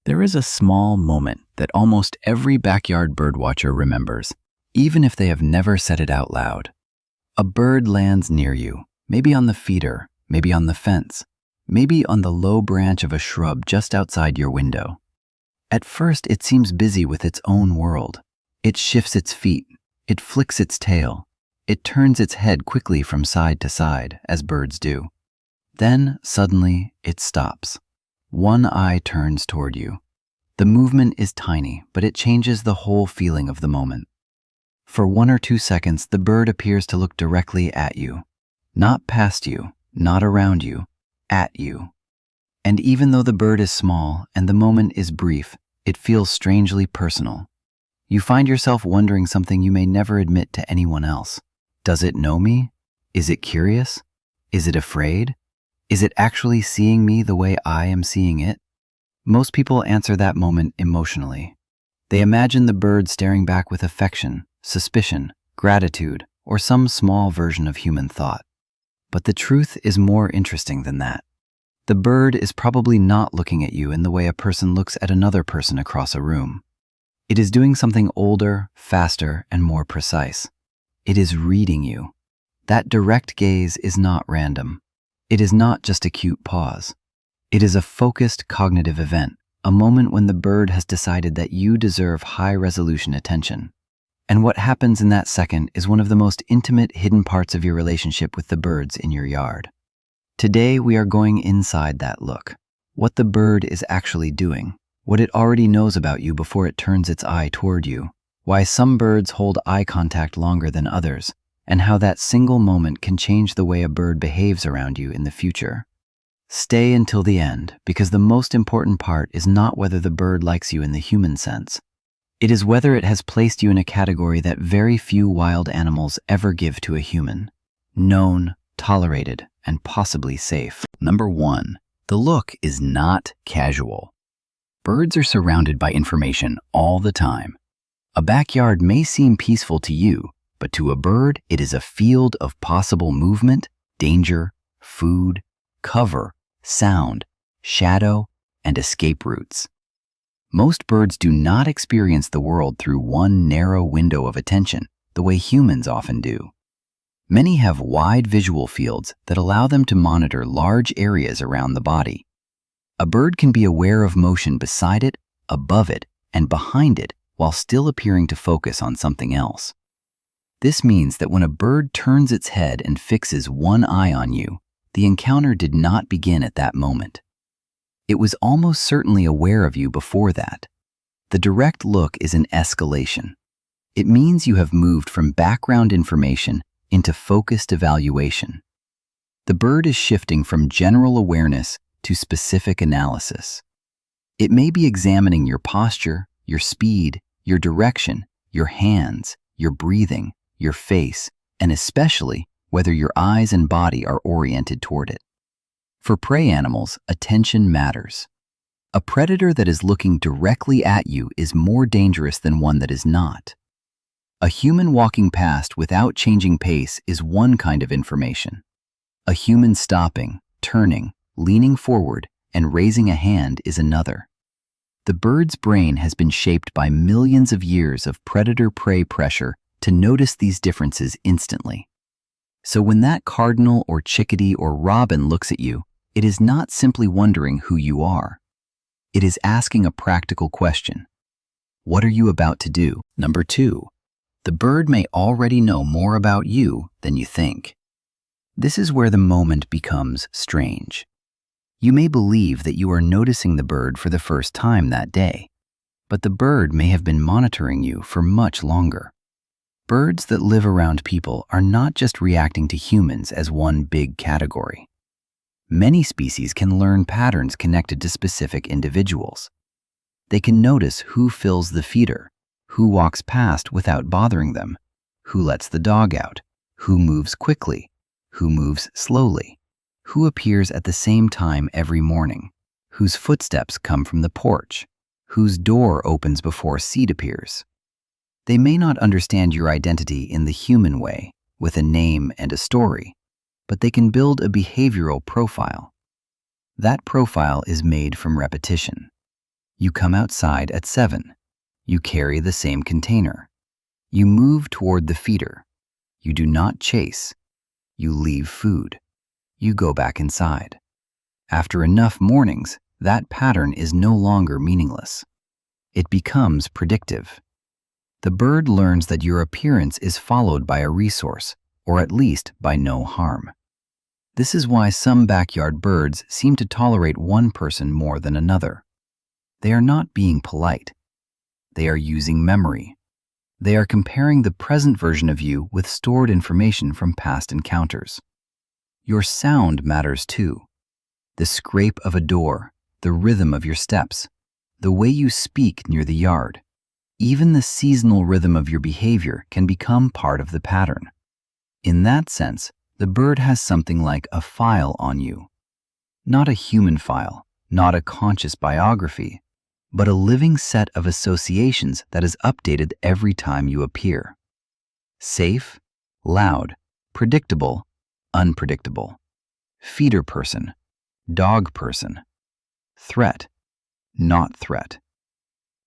There is a small moment that almost every backyard birdwatcher remembers, even if they have never said it out loud. A bird lands near you, maybe on the feeder, maybe on the fence, maybe on the low branch of a shrub just outside your window. At first, it seems busy with its own world. It shifts its feet, it flicks its tail, it turns its head quickly from side to side, as birds do. Then, suddenly, it stops. One eye turns toward you. The movement is tiny, but it changes the whole feeling of the moment. For 1 or 2 seconds, the bird appears to look directly at you. Not past you, not around you, at you. And even though the bird is small and the moment is brief, it feels strangely personal. You find yourself wondering something you may never admit to anyone else. Does it know me? Is it curious? Is it afraid? Is it actually seeing me the way I am seeing it? Most people answer that moment emotionally. They imagine the bird staring back with affection, suspicion, gratitude, or some small version of human thought. But the truth is more interesting than that. The bird is probably not looking at you in the way a person looks at another person across a room. It is doing something older, faster, and more precise. It is reading you. That direct gaze is not random. It is not just a cute pause. It is a focused cognitive event, a moment when the bird has decided that you deserve high-resolution attention. And what happens in that second is one of the most intimate hidden parts of your relationship with the birds in your yard. Today, we are going inside that look. What the bird is actually doing, what it already knows about you before it turns its eye toward you, why some birds hold eye contact longer than others, and how that single moment can change the way a bird behaves around you in the future. Stay until the end, because the most important part is not whether the bird likes you in the human sense. It is whether it has placed you in a category that very few wild animals ever give to a human: known, tolerated, and possibly safe. Number 1, the look is not casual. Birds are surrounded by information all the time. A backyard may seem peaceful to you, but to a bird, it is a field of possible movement, danger, food, cover, sound, shadow, and escape routes. Most birds do not experience the world through one narrow window of attention, the way humans often do. Many have wide visual fields that allow them to monitor large areas around the body. A bird can be aware of motion beside it, above it, and behind it while still appearing to focus on something else. This means that when a bird turns its head and fixes one eye on you, the encounter did not begin at that moment. It was almost certainly aware of you before that. The direct look is an escalation. It means you have moved from background information into focused evaluation. The bird is shifting from general awareness to specific analysis. It may be examining your posture, your speed, your direction, your hands, your breathing, your face, and especially whether your eyes and body are oriented toward it. For prey animals, attention matters. A predator that is looking directly at you is more dangerous than one that is not. A human walking past without changing pace is one kind of information. A human stopping, turning, leaning forward, and raising a hand is another. The bird's brain has been shaped by millions of years of predator-prey pressure to notice these differences instantly. So when that cardinal or chickadee or robin looks at you, it is not simply wondering who you are. It is asking a practical question. What are you about to do? Number 2, the bird may already know more about you than you think. This is where the moment becomes strange. You may believe that you are noticing the bird for the first time that day, but the bird may have been monitoring you for much longer. Birds that live around people are not just reacting to humans as one big category. Many species can learn patterns connected to specific individuals. They can notice who fills the feeder, who walks past without bothering them, who lets the dog out, who moves quickly, who moves slowly, who appears at the same time every morning, whose footsteps come from the porch, whose door opens before seed appears. They may not understand your identity in the human way, with a name and a story, but they can build a behavioral profile. That profile is made from repetition. You come outside at 7. You carry the same container. You move toward the feeder. You do not chase. You leave food. You go back inside. After enough mornings, that pattern is no longer meaningless. It becomes predictive. The bird learns that your appearance is followed by a resource, or at least by no harm. This is why some backyard birds seem to tolerate one person more than another. They are not being polite. They are using memory. They are comparing the present version of you with stored information from past encounters. Your sound matters too. The scrape of a door, the rhythm of your steps, the way you speak near the yard. Even the seasonal rhythm of your behavior can become part of the pattern. In that sense, the bird has something like a file on you. Not a human file, not a conscious biography, but a living set of associations that is updated every time you appear. Safe, loud, predictable, unpredictable. Feeder person, dog person. Threat, not threat.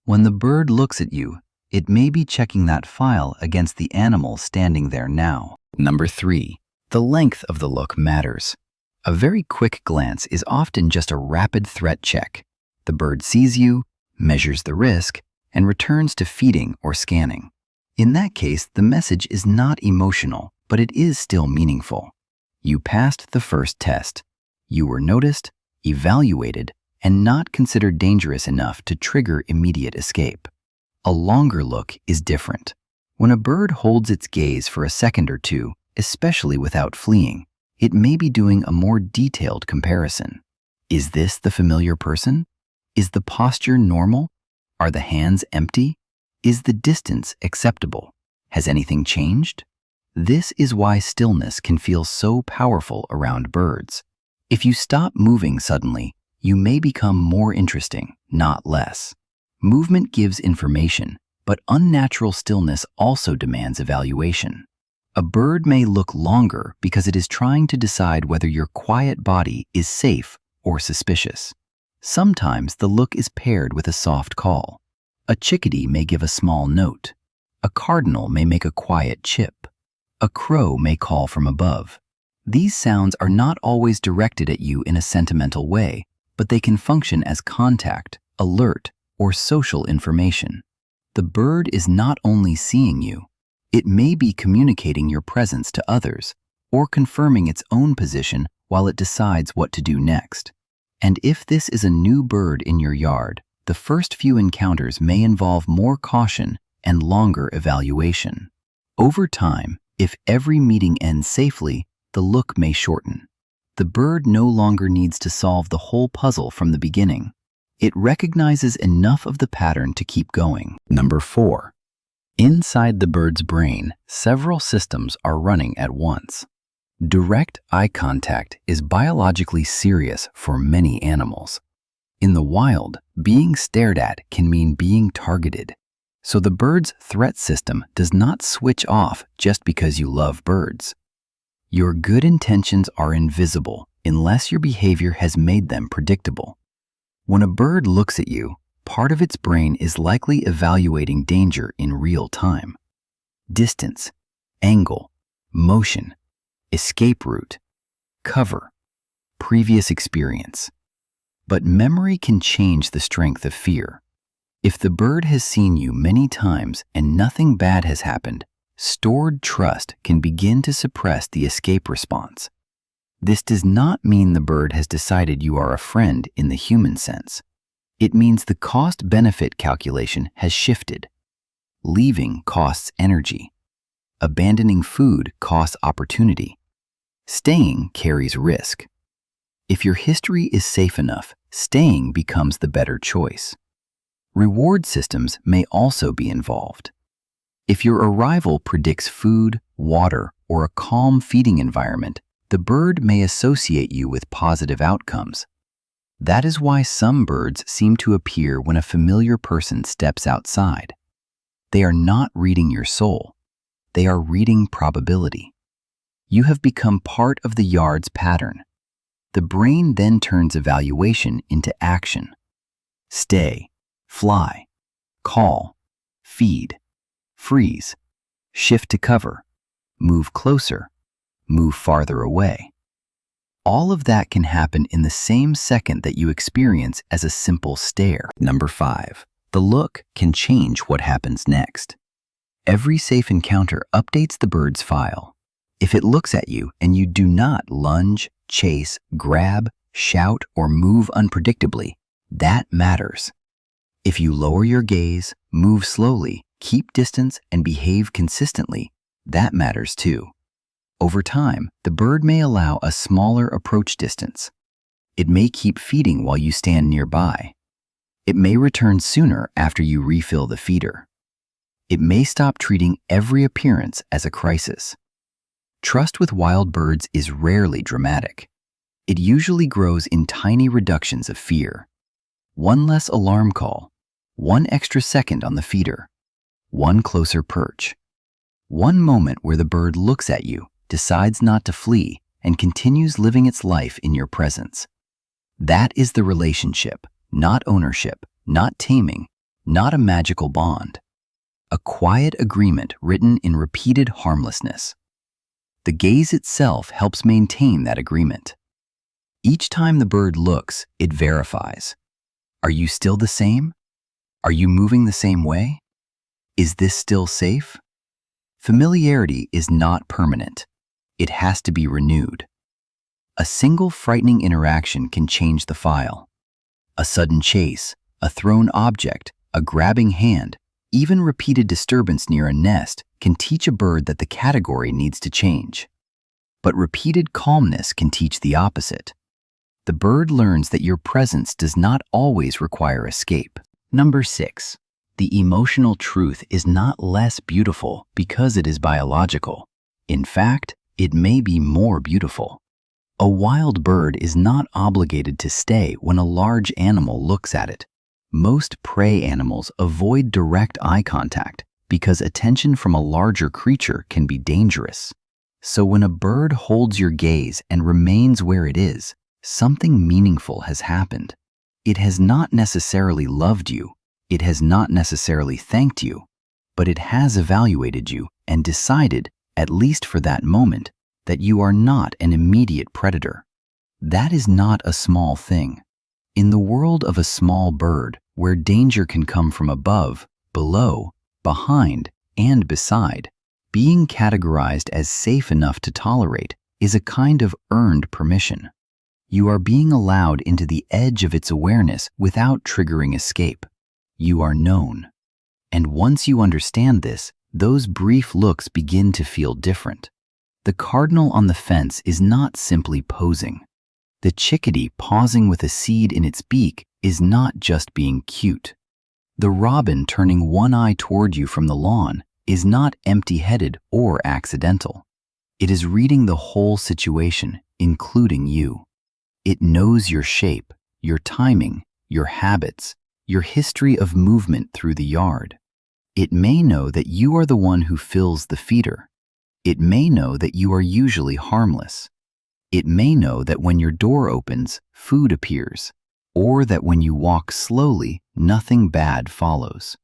When the bird looks at you, it may be checking that file against the animal standing there now. Number 3. The length of the look matters. A very quick glance is often just a rapid threat check. The bird sees you, measures the risk, and returns to feeding or scanning. In that case, the message is not emotional, but it is still meaningful. You passed the first test. You were noticed, evaluated, and not considered dangerous enough to trigger immediate escape. A longer look is different. When a bird holds its gaze for a second or two, especially without fleeing, it may be doing a more detailed comparison. Is this the familiar person? Is the posture normal? Are the hands empty? Is the distance acceptable? Has anything changed? This is why stillness can feel so powerful around birds. If you stop moving suddenly, you may become more interesting, not less. Movement gives information, but unnatural stillness also demands evaluation. A bird may look longer because it is trying to decide whether your quiet body is safe or suspicious. Sometimes the look is paired with a soft call. A chickadee may give a small note. A cardinal may make a quiet chip. A crow may call from above. These sounds are not always directed at you in a sentimental way, but they can function as contact, alert, or social information. The bird is not only seeing you, it may be communicating your presence to others, or confirming its own position while it decides what to do next. And if this is a new bird in your yard, the first few encounters may involve more caution and longer evaluation. Over time, if every meeting ends safely, the look may shorten. The bird no longer needs to solve the whole puzzle from the beginning. It recognizes enough of the pattern to keep going. Number 4. Inside the bird's brain, several systems are running at once. Direct eye contact is biologically serious for many animals. In the wild, being stared at can mean being targeted. So the bird's threat system does not switch off just because you love birds. Your good intentions are invisible unless your behavior has made them predictable. When a bird looks at you, part of its brain is likely evaluating danger in real time. Distance, angle, motion, escape route, cover, previous experience. But memory can change the strength of fear. If the bird has seen you many times and nothing bad has happened, stored trust can begin to suppress the escape response. This does not mean the bird has decided you are a friend in the human sense. It means the cost-benefit calculation has shifted. Leaving costs energy. Abandoning food costs opportunity. Staying carries risk. If your history is safe enough, staying becomes the better choice. Reward systems may also be involved. If your arrival predicts food, water, or a calm feeding environment, the bird may associate you with positive outcomes. That is why some birds seem to appear when a familiar person steps outside. They are not reading your soul. They are reading probability. You have become part of the yard's pattern. The brain then turns evaluation into action. Stay, fly, call, feed, freeze, shift to cover, move closer, move farther away. All of that can happen in the same second that you experience as a simple stare. Number 5. The look can change what happens next. Every safe encounter updates the bird's file. If it looks at you and you do not lunge, chase, grab, shout, or move unpredictably, that matters. If you lower your gaze, move slowly, keep distance, and behave consistently, that matters too. Over time, the bird may allow a smaller approach distance. It may keep feeding while you stand nearby. It may return sooner after you refill the feeder. It may stop treating every appearance as a crisis. Trust with wild birds is rarely dramatic. It usually grows in tiny reductions of fear. One less alarm call, one extra second on the feeder, one closer perch, one moment where the bird looks at you, decides not to flee, and continues living its life in your presence. That is the relationship, not ownership, not taming, not a magical bond. A quiet agreement written in repeated harmlessness. The gaze itself helps maintain that agreement. Each time the bird looks, it verifies. Are you still the same? Are you moving the same way? Is this still safe? Familiarity is not permanent. It has to be renewed. A single frightening interaction can change the file. A sudden chase, a thrown object, a grabbing hand, even repeated disturbance near a nest can teach a bird that the category needs to change. But repeated calmness can teach the opposite. The bird learns that your presence does not always require escape. Number 6. The emotional truth is not less beautiful because it is biological. In fact, it may be more beautiful. A wild bird is not obligated to stay when a large animal looks at it. Most prey animals avoid direct eye contact because attention from a larger creature can be dangerous. So when a bird holds your gaze and remains where it is, something meaningful has happened. It has not necessarily loved you, it has not necessarily thanked you, but it has evaluated you and decided, at least for that moment, that you are not an immediate predator. That is not a small thing. In the world of a small bird, where danger can come from above, below, behind, and beside, being categorized as safe enough to tolerate is a kind of earned permission. You are being allowed into the edge of its awareness without triggering escape. You are known. And once you understand this, those brief looks begin to feel different. The cardinal on the fence is not simply posing. The chickadee pausing with a seed in its beak is not just being cute. The robin turning one eye toward you from the lawn is not empty-headed or accidental. It is reading the whole situation, including you. It knows your shape, your timing, your habits, your history of movement through the yard. It may know that you are the one who fills the feeder. It may know that you are usually harmless. It may know that when your door opens, food appears, or that when you walk slowly, nothing bad follows.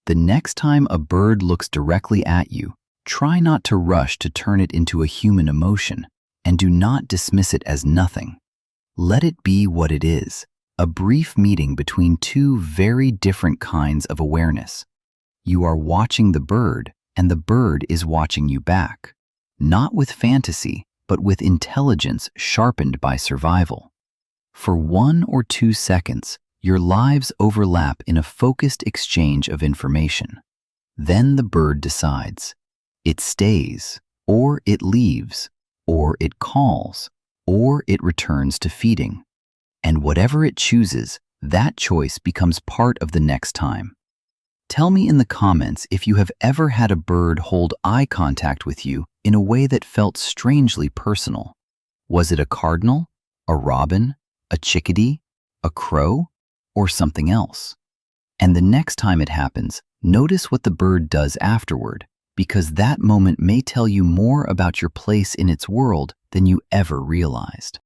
The next time a bird looks directly at you, try not to rush to turn it into a human emotion, and do not dismiss it as nothing. Let it be what it is, a brief meeting between two very different kinds of awareness. You are watching the bird, and the bird is watching you back, not with fantasy, but with intelligence sharpened by survival. For 1 or 2 seconds, your lives overlap in a focused exchange of information. Then the bird decides. It stays, or it leaves, or it calls, or it returns to feeding. And whatever it chooses, that choice becomes part of the next time. Tell me in the comments if you have ever had a bird hold eye contact with you in a way that felt strangely personal. Was it a cardinal, a robin, a chickadee, a crow, or something else? And the next time it happens, notice what the bird does afterward, because that moment may tell you more about your place in its world than you ever realized.